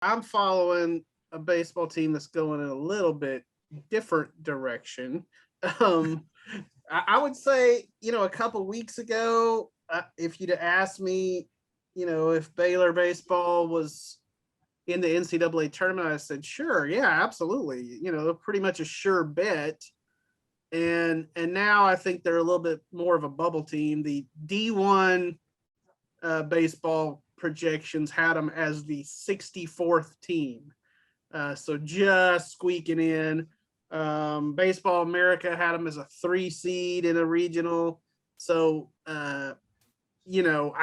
I'm following a baseball team that's going in a little bit different direction. Um, I would say, a couple weeks ago, if you'd asked me, if Baylor baseball was in the NCAA tournament, I said, sure, yeah, absolutely. Pretty much a sure bet. And now I think they're a little bit more of a bubble team. The D1 baseball projections had them as the 64th team. So just squeaking in. Baseball America had them as a 3 seed in a regional. So, I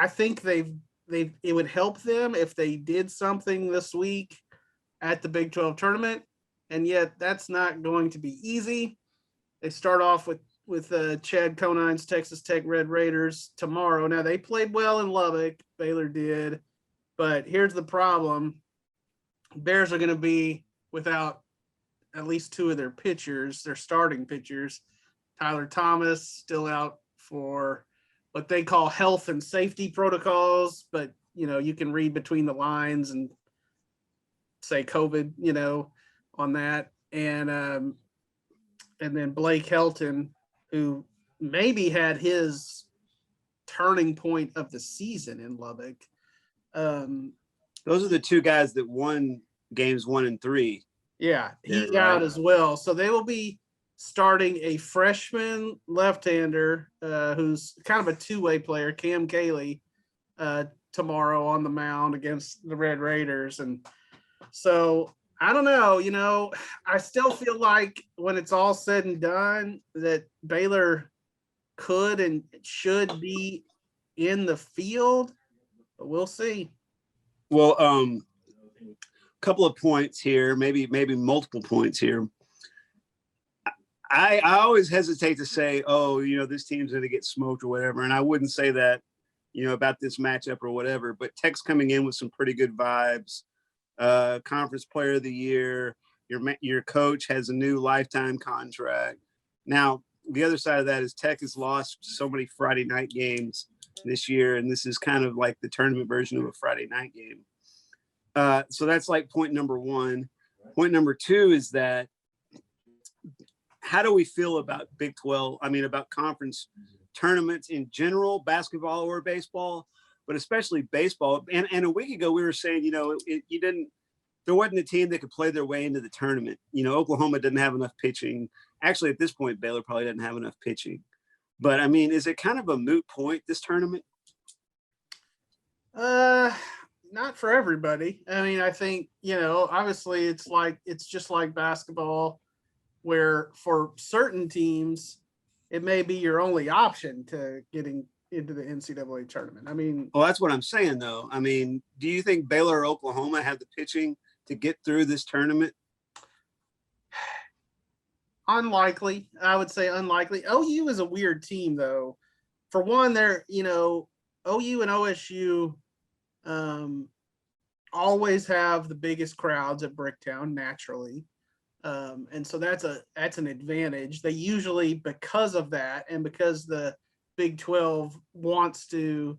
think it would help them if they did something this week at the Big 12 tournament. And yet that's not going to be easy. They start off with Chad Conine's Texas Tech Red Raiders tomorrow. Now, they played well in Lubbock. Baylor did. But here's the problem. Bears are going to be without at least 2 of their pitchers, their starting pitchers. Tyler Thomas still out for what they call health and safety protocols, but, you can read between the lines and say COVID, on that. And then Blake Helton, who maybe had his turning point of the season in Lubbock. Those are the 2 guys that won games 1 and 3. Yeah, he's out as well. So they will be starting a freshman left-hander who's kind of a two-way player, Cam Cayley, tomorrow on the mound against the Red Raiders. And so I don't know, I still feel like when it's all said and done that Baylor could and should be in the field, but we'll see. Well, couple of points here, maybe multiple points here. I always hesitate to say, this team's going to get smoked or whatever. And I wouldn't say that, about this matchup or whatever, but Tech's coming in with some pretty good vibes. Conference player of the year. Your coach has a new lifetime contract. Now, the other side of that is Tech has lost so many Friday night games this year. And this is kind of like the tournament version of a Friday night game. So that's like point number 1. Point number 2 is that how do we feel about Big 12? I mean, about conference tournaments in general, basketball or baseball, but especially baseball. And a week ago we were saying, there wasn't a team that could play their way into the tournament. Oklahoma didn't have enough pitching. Actually, at this point, Baylor probably didn't have enough pitching. But I mean, is it kind of a moot point, this tournament? Not for everybody. I mean, I think, obviously it's just like basketball, where for certain teams, it may be your only option to getting into the NCAA tournament. I mean, well, that's what I'm saying, though. I mean, do you think Baylor or Oklahoma have the pitching to get through this tournament? Unlikely. I would say unlikely. OU is a weird team, though. For one, they're, OU and OSU always have the biggest crowds at Bricktown naturally. And so that's an advantage. They usually, because of that, and because the Big 12 wants to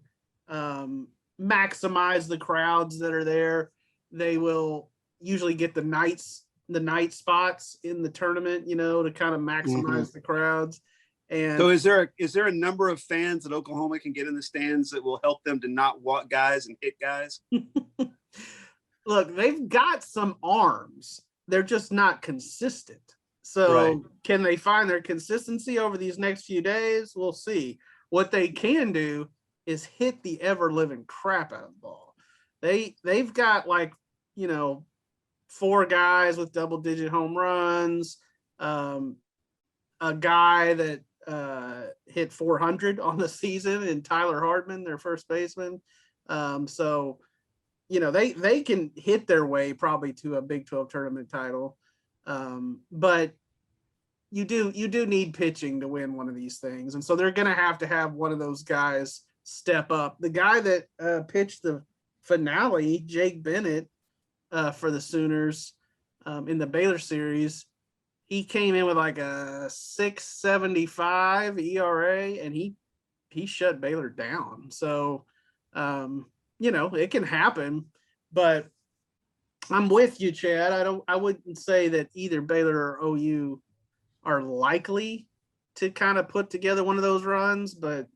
maximize the crowds that are there, they will usually get the night spots in the tournament, to kind of maximize the crowds. And so is there a number of fans that Oklahoma can get in the stands that will help them to not walk guys and hit guys? Look, they've got some arms. They're just not consistent. So Can they find their consistency over these next few days? We'll see. What they can do is hit the ever-living crap out of the ball. They've got 4 guys with double-digit home runs, a guy that hit 400 on the season, and Tyler Hardman, their first baseman. So they can hit their way probably to a Big 12 tournament title. But you do need pitching to win one of these things. And so they're going to have one of those guys step up. The guy that pitched the finale, Jake Bennett, for the Sooners in the Baylor series, he came in with like a 6.75 ERA, and he shut Baylor down. So, it can happen, but I'm with you, Chad. I wouldn't say that either Baylor or OU are likely to kind of put together one of those runs, but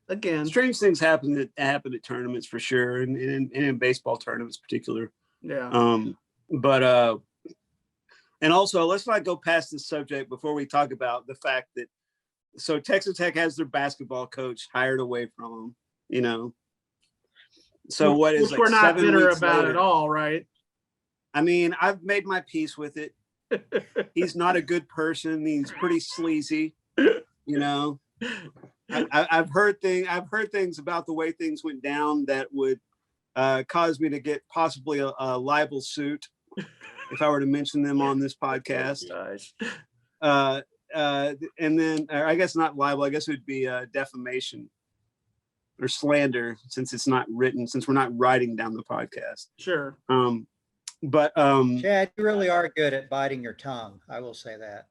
again, strange things happen at tournaments for sure, and in baseball tournaments in particular. Yeah. But and also, let's not go past this subject before we talk about the fact that so Texas Tech has their basketball coach hired away from them, So what is which we're not 7 bitter weeks about later, at all, right? I mean, I've made my peace with it. He's not a good person. He's pretty sleazy, I've heard things about the way things went down that would cause me to get possibly a libel suit if I were to mention them on this podcast. And then I guess not libel. I guess it would be defamation or slander since we're not writing down the podcast. Sure. But Chad, you really are good at biting your tongue. I will say that.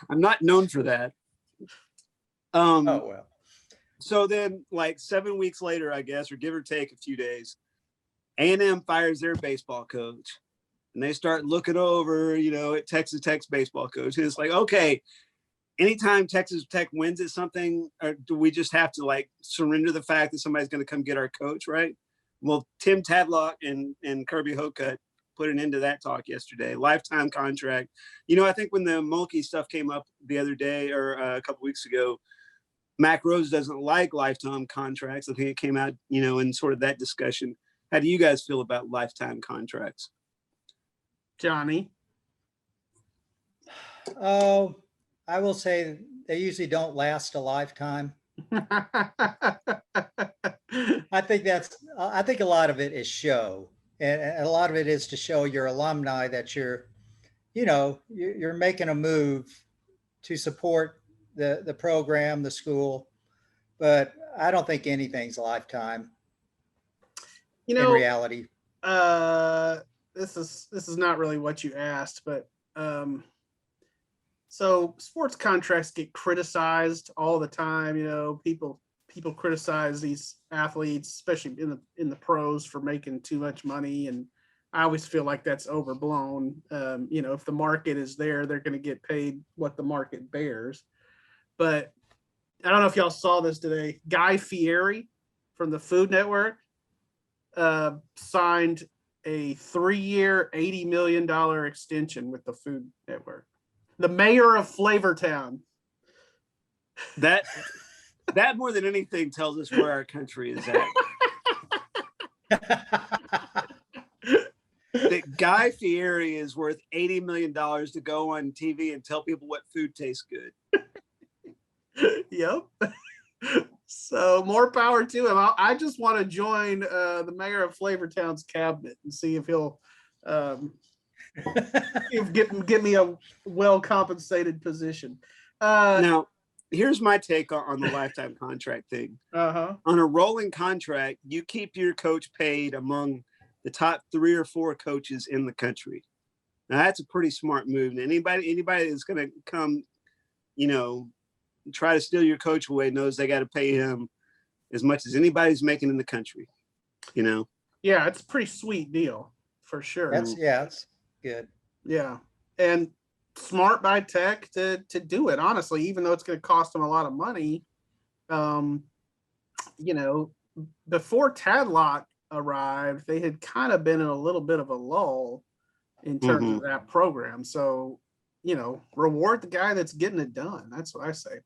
I'm not known for that. Oh, well. So then, like 7 weeks later, I guess, or give or take a few days, A&M fires their baseball coach, and they start looking over, at Texas Tech's baseball coach. And it's like, okay, anytime Texas Tech wins at something, or do we just have to like surrender the fact that somebody's going to come get our coach, right? Well, Tim Tadlock and Kirby Hocutt put an end to that talk yesterday. Lifetime contract. I think when the Mulkey stuff came up the other day or a couple weeks ago, Mac Rose doesn't like lifetime contracts. I think it came out, in sort of that discussion. How do you guys feel about lifetime contracts? Johnny? Oh, I will say they usually don't last a lifetime. I think a lot of it is show. And a lot of it is to show your alumni that you're making a move to support the program, the school. But I don't think anything's a lifetime in reality. This is not really what you asked, but so sports contracts get criticized all the time. People criticize these athletes, especially in the pros, for making too much money, and I always feel like that's overblown. If the market is there, they're going to get paid what the market bears. But I don't know if y'all saw this today. Guy Fieri from the Food Network signed a 3-year, $80 million extension with the Food Network. The mayor of Flavortown. That more than anything tells us where our country is at. That Guy Fieri is worth $80 million to go on TV and tell people what food tastes good. Yep. So more power to him. I just want to join the mayor of Flavortown's cabinet and see if he'll get me a well-compensated position. Now, here's my take on the lifetime contract thing. Uh-huh. On a rolling contract, you keep your coach paid among the top 3 or 4 coaches in the country. Now, that's a pretty smart move. And anybody that's going to come, try to steal your coach away knows they got to pay him as much as anybody's making in the country. Yeah, it's a pretty sweet deal for sure. It's good. Yeah. And smart by Tech to do it, honestly, even though it's going to cost them a lot of money. Before Tadlock arrived, they had kind of been in a little bit of a lull in terms of that program. So, reward the guy that's getting it done. That's what I say.